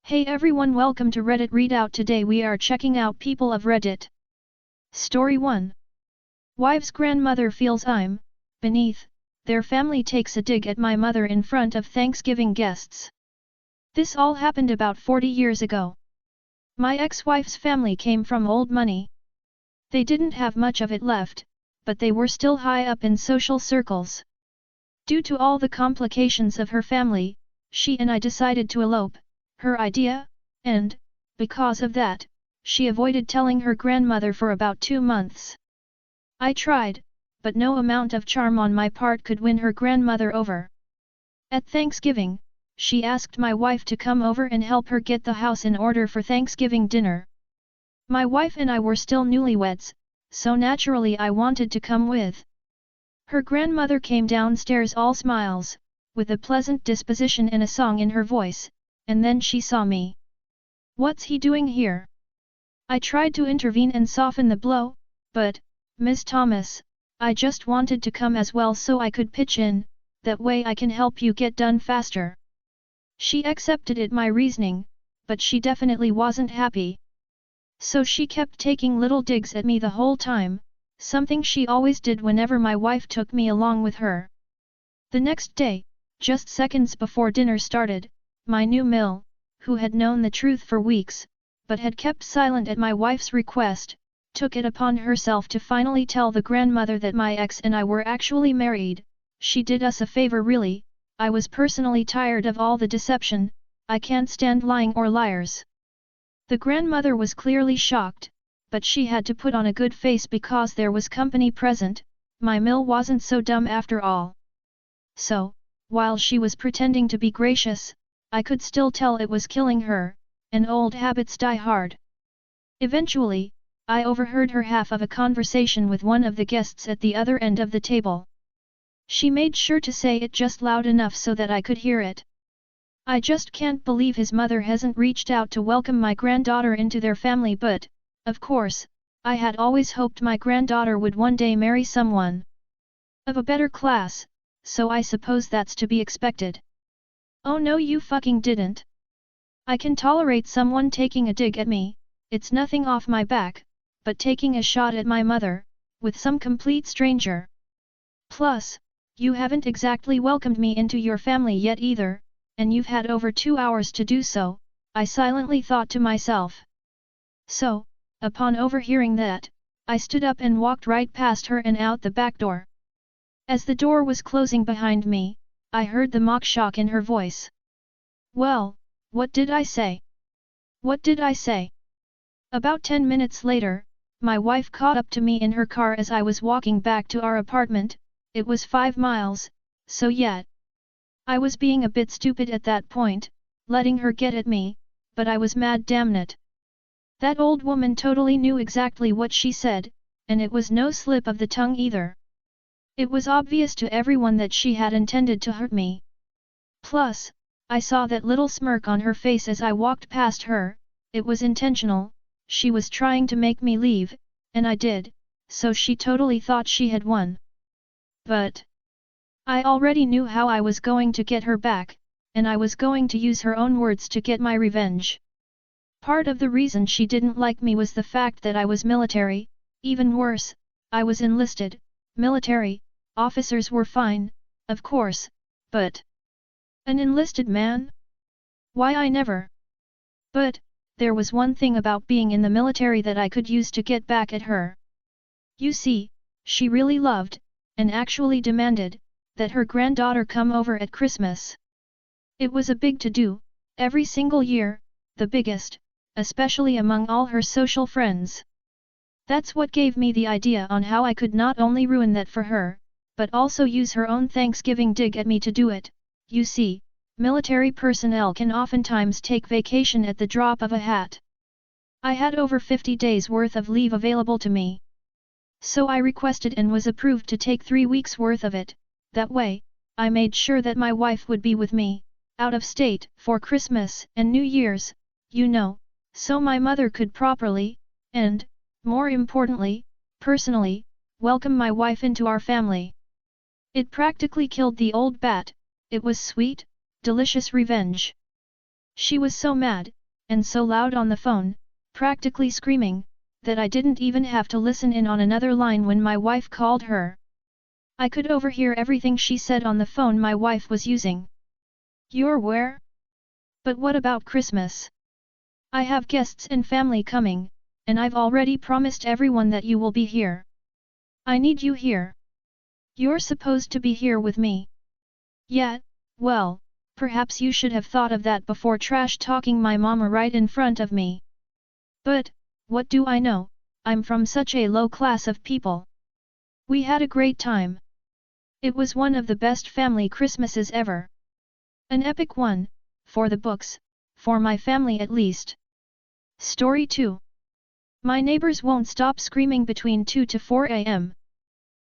Hey everyone, welcome to Reddit Readout. Today we are checking out People of Reddit. Story 1. Wife's grandmother feels I'm beneath. Their family takes a dig at my mother in front of Thanksgiving guests. This all happened about 40 years ago. My ex-wife's family came from old money. They didn't have much of it left, but they were still high up in social circles. Due to all the complications of her family, she and I decided to elope. Her idea, and, because of that, she avoided telling her grandmother for about 2 months. I tried, but no amount of charm on my part could win her grandmother over. At Thanksgiving, she asked my wife to come over and help her get the house in order for Thanksgiving dinner. My wife and I were still newlyweds, so naturally I wanted to come with. Her grandmother came downstairs all smiles, with a pleasant disposition and a song in her voice. And then she saw me. "What's he doing here?" I tried to intervene and soften the blow, but, Ms. Thomas, I just wanted to come as well so I could pitch in, that way I can help you get done faster. She accepted it, my reasoning, but she definitely wasn't happy. So she kept taking little digs at me the whole time, something she always did whenever my wife took me along with her. The next day, just seconds before dinner started, my new mill, who had known the truth for weeks, but had kept silent at my wife's request, took it upon herself to finally tell the grandmother that my ex and I were actually married. She did us a favor really. I was personally tired of all the deception. I can't stand lying or liars. The grandmother was clearly shocked, but she had to put on a good face because there was company present. My mill wasn't so dumb after all. So, while she was pretending to be gracious, I could still tell it was killing her, and old habits die hard. Eventually, I overheard her half of a conversation with one of the guests at the other end of the table. She made sure to say it just loud enough so that I could hear it. "I just can't believe his mother hasn't reached out to welcome my granddaughter into their family, but, of course, I had always hoped my granddaughter would one day marry someone of a better class, so I suppose that's to be expected." "Oh no, you fucking didn't. I can tolerate someone taking a dig at me, it's nothing off my back, but taking a shot at my mother, with some complete stranger. Plus, you haven't exactly welcomed me into your family yet either, and you've had over 2 hours to do so," I silently thought to myself. So, upon overhearing that, I stood up and walked right past her and out the back door. As the door was closing behind me, I heard the mock shock in her voice. "Well, what did I say? What did I say?" About 10 minutes later, my wife caught up to me in her car as I was walking back to our apartment. It was 5 miles, so yeah. I was being a bit stupid at that point, letting her get at me, but I was mad, damn it. That old woman totally knew exactly what she said, and it was no slip of the tongue either. It was obvious to everyone that she had intended to hurt me. Plus, I saw that little smirk on her face as I walked past her. It was intentional. She was trying to make me leave, and I did, so she totally thought she had won. But I already knew how I was going to get her back, and I was going to use her own words to get my revenge. Part of the reason she didn't like me was the fact that I was military. Even worse, I was enlisted. Military officers were fine, of course, but an enlisted man? Why, I never. But there was one thing about being in the military that I could use to get back at her. You see, she really loved, and actually demanded, that her granddaughter come over at Christmas. It was a big to-do, every single year, the biggest, especially among all her social friends. That's what gave me the idea on how I could not only ruin that for her, but also use her own Thanksgiving dig at me to do it. You see, military personnel can oftentimes take vacation at the drop of a hat. I had over 50 days worth of leave available to me. So I requested and was approved to take 3 weeks worth of it. That way, I made sure that my wife would be with me, out of state, for Christmas and New Year's, you know, so my mother could properly, and, more importantly, personally, welcome my wife into our family. It practically killed the old bat. It was sweet, delicious revenge. She was so mad, and so loud on the phone, practically screaming, that I didn't even have to listen in on another line when my wife called her. I could overhear everything she said on the phone my wife was using. "You're where? But what about Christmas? I have guests and family coming, and I've already promised everyone that you will be here. I need you here. You're supposed to be here with me." "Yeah, well, perhaps you should have thought of that before trash-talking my mama right in front of me. But, what do I know, I'm from such a low class of people. We had a great time. It was one of the best family Christmases ever. An epic one, for the books, for my family at least." Story 2. My neighbors won't stop screaming between 2 to 4 a.m.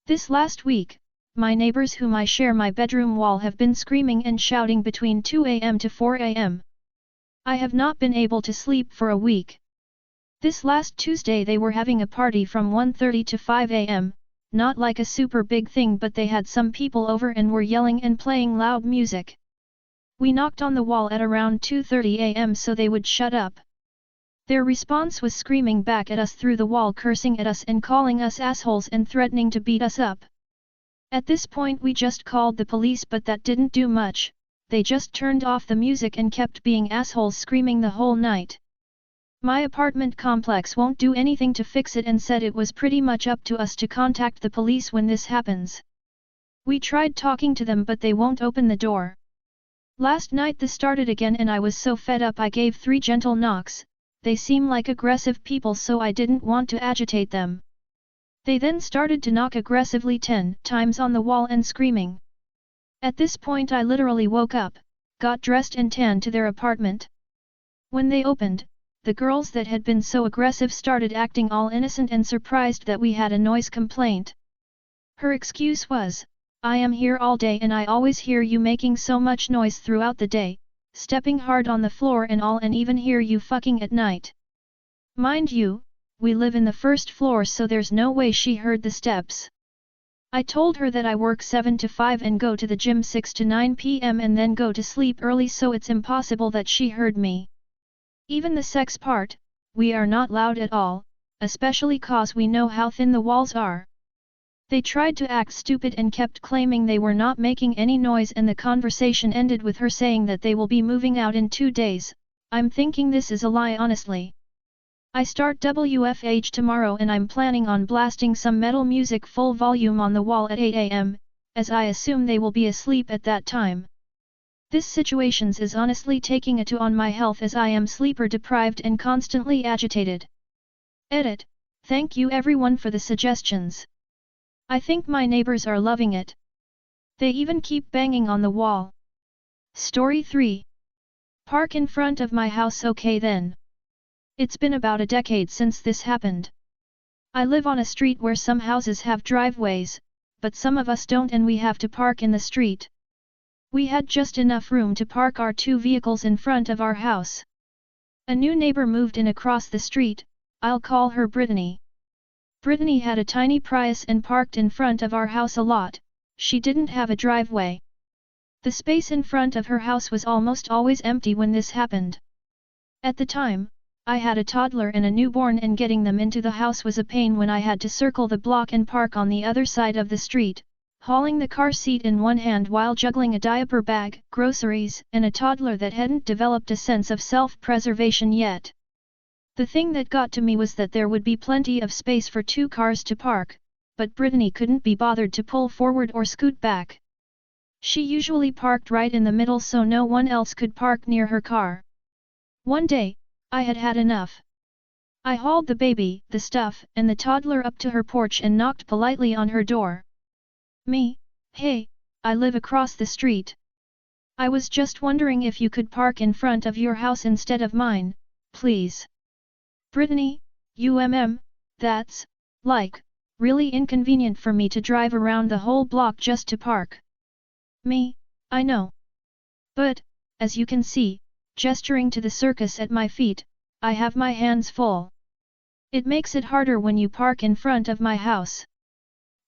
This last week, my neighbors whom I share my bedroom wall have been screaming and shouting between 2 a.m. to 4 a.m. I have not been able to sleep for a week. This last Tuesday they were having a party from 1:30 to 5 a.m., not like a super big thing, but they had some people over and were yelling and playing loud music. We knocked on the wall at around 2:30 a.m. so they would shut up. Their response was screaming back at us through the wall, cursing at us and calling us assholes and threatening to beat us up. At this point we just called the police, but that didn't do much. They just turned off the music and kept being assholes, screaming the whole night. My apartment complex won't do anything to fix it and said it was pretty much up to us to contact the police when this happens. We tried talking to them, but they won't open the door. Last night this started again and I was so fed up I gave 3 gentle knocks. They seem like aggressive people, so I didn't want to agitate them. They then started to knock aggressively 10 times on the wall and screaming. At this point I literally woke up, got dressed and ran to their apartment. When they opened, the girls that had been so aggressive started acting all innocent and surprised that we had a noise complaint. Her excuse was, "I am here all day and I always hear you making so much noise throughout the day, stepping hard on the floor and all, and even hear you fucking at night." Mind you, we live in the first floor, so there's no way she heard the steps. I told her that I work 7 to 5 and go to the gym 6 to 9 p.m. and then go to sleep early, so it's impossible that she heard me. Even the sex part, we are not loud at all, especially cause we know how thin the walls are. They tried to act stupid and kept claiming they were not making any noise, and the conversation ended with her saying that they will be moving out in 2 days. I'm thinking this is a lie, honestly. I start WFH tomorrow and I'm planning on blasting some metal music full volume on the wall at 8 a.m., as I assume they will be asleep at that time. This situations is honestly taking a toll on my health, as I am sleeper deprived and constantly agitated. Edit. Thank you everyone for the suggestions. I think my neighbors are loving it. They even keep banging on the wall. Story 3. Park in front of my house. Okay then. It's been about a decade since this happened. I live on a street where some houses have driveways, but some of us don't, and we have to park in the street. We had just enough room to park our 2 vehicles in front of our house. A new neighbor moved in across the street. I'll call her Brittany. Brittany had a tiny Prius and parked in front of our house a lot. She didn't have a driveway. The space in front of her house was almost always empty when this happened. At the time, I had a toddler and a newborn, and getting them into the house was a pain when I had to circle the block and park on the other side of the street, hauling the car seat in one hand while juggling a diaper bag, groceries, and a toddler that hadn't developed a sense of self-preservation yet. The thing that got to me was that there would be plenty of space for 2 cars to park, but Brittany couldn't be bothered to pull forward or scoot back. She usually parked right in the middle so no one else could park near her car. One day, I had had enough. I hauled the baby, the stuff, and the toddler up to her porch and knocked politely on her door. "Me? Hey, I live across the street. I was just wondering if you could park in front of your house instead of mine, please." "Brittany, that's, like, really inconvenient for me to drive around the whole block just to park." "Me, I know. But, as you can see, gesturing to the circus at my feet, I have my hands full. It makes it harder when you park in front of my house.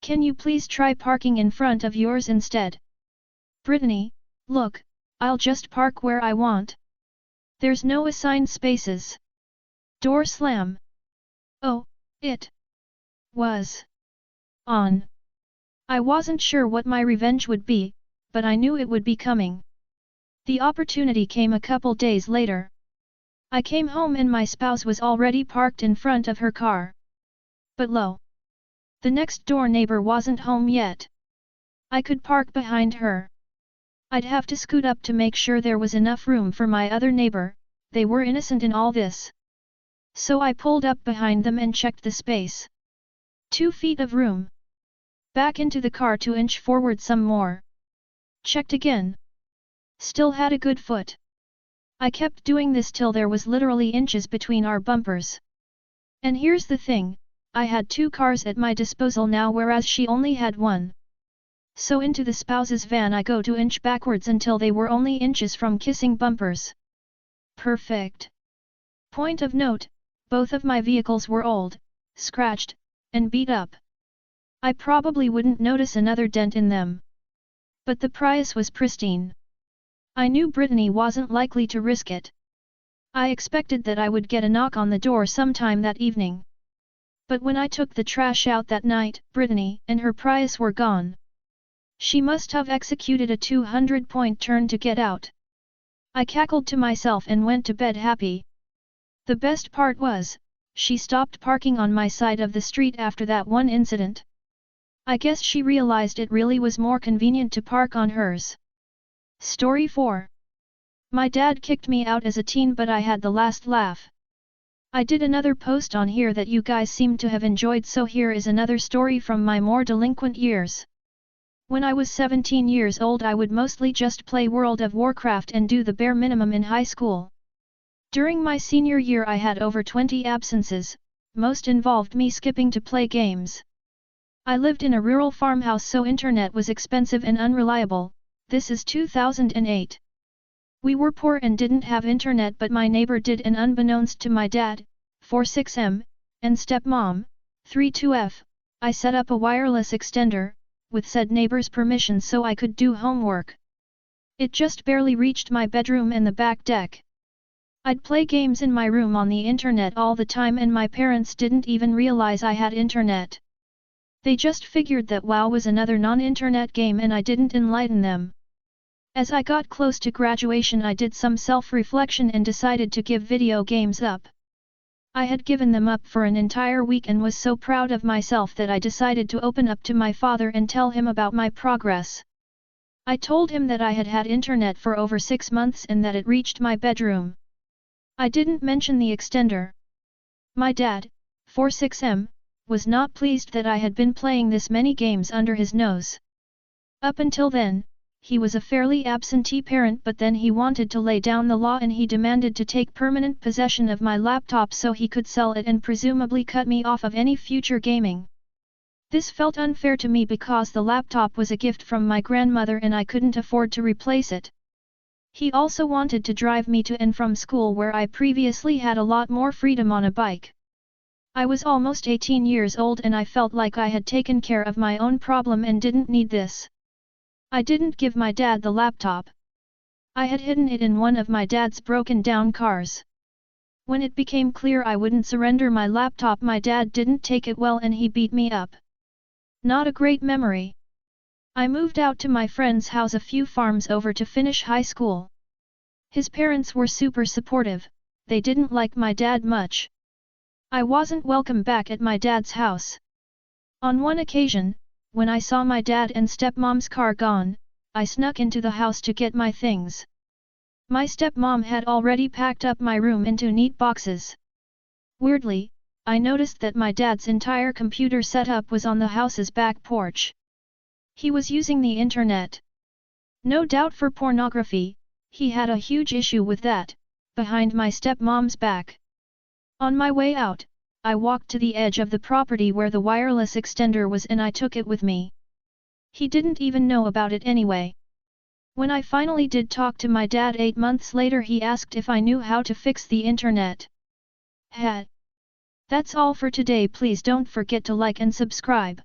Can you please try parking in front of yours instead?" "Brittany, look, I'll just park where I want. There's no assigned spaces. Door slam. Oh, it was on. I wasn't sure what my revenge would be, but I knew it would be coming. The opportunity came a couple days later. I came home and my spouse was already parked in front of her car. But lo! The next door neighbor wasn't home yet. I could park behind her. I'd have to scoot up to make sure there was enough room for my other neighbor. They were innocent in all this. So I pulled up behind them and checked the space. 2 feet of room. Back into the car to inch forward some more. Checked again. Still had a good foot. I kept doing this till there was literally inches between our bumpers. And here's the thing, I had 2 cars at my disposal now whereas she only had 1. So into the spouse's van I go to inch backwards until they were only inches from kissing bumpers. Perfect. Point of note, both of my vehicles were old, scratched, and beat up. I probably wouldn't notice another dent in them. But the Prius was pristine. I knew Brittany wasn't likely to risk it. I expected that I would get a knock on the door sometime that evening. But when I took the trash out that night, Brittany and her Prius were gone. She must have executed a 200-point turn to get out. I cackled to myself and went to bed happy. The best part was, she stopped parking on my side of the street after that one incident. I guess she realized it really was more convenient to park on hers. Story 4. My dad kicked me out as a teen but I had the last laugh. I did another post on here that you guys seem to have enjoyed, so here is another story from my more delinquent years. When I was 17 years old I would mostly just play World of Warcraft and do the bare minimum in high school. During my senior year I had over 20 absences, most involved me skipping to play games. I lived in a rural farmhouse so internet was expensive and unreliable. This is 2008. We were poor and didn't have internet but my neighbor did, and unbeknownst to my dad, 46M, and stepmom, 32F, I set up a wireless extender, with said neighbor's permission so I could do homework. It just barely reached my bedroom and the back deck. I'd play games in my room on the internet all the time and my parents didn't even realize I had internet. They just figured that WoW was another non-internet game and I didn't enlighten them. As I got close to graduation I did some self-reflection and decided to give video games up. I had given them up for an entire week and was so proud of myself that I decided to open up to my father and tell him about my progress. I told him that I had had internet for over 6 months and that it reached my bedroom. I didn't mention the extender. My dad, 46M, was not pleased that I had been playing this many games under his nose. Up until then, he was a fairly absentee parent, but then he wanted to lay down the law and he demanded to take permanent possession of my laptop so he could sell it and presumably cut me off of any future gaming. This felt unfair to me because the laptop was a gift from my grandmother and I couldn't afford to replace it. He also wanted to drive me to and from school where I previously had a lot more freedom on a bike. I was almost 18 years old and I felt like I had taken care of my own problem and didn't need this. I didn't give my dad the laptop. I had hidden it in one of my dad's broken down cars. When it became clear I wouldn't surrender my laptop, my dad didn't take it well and he beat me up. Not a great memory. I moved out to my friend's house a few farms over to finish high school. His parents were super supportive, they didn't like my dad much. I wasn't welcome back at my dad's house. On one occasion, when I saw my dad and stepmom's car gone, I snuck into the house to get my things. My stepmom had already packed up my room into neat boxes. Weirdly, I noticed that my dad's entire computer setup was on the house's back porch. He was using the internet. No doubt for pornography, he had a huge issue with that, behind my stepmom's back. On my way out, I walked to the edge of the property where the wireless extender was and I took it with me. He didn't even know about it anyway. When I finally did talk to my dad 8 months later, he asked if I knew how to fix the internet. That's all for today. Please don't forget to like and subscribe.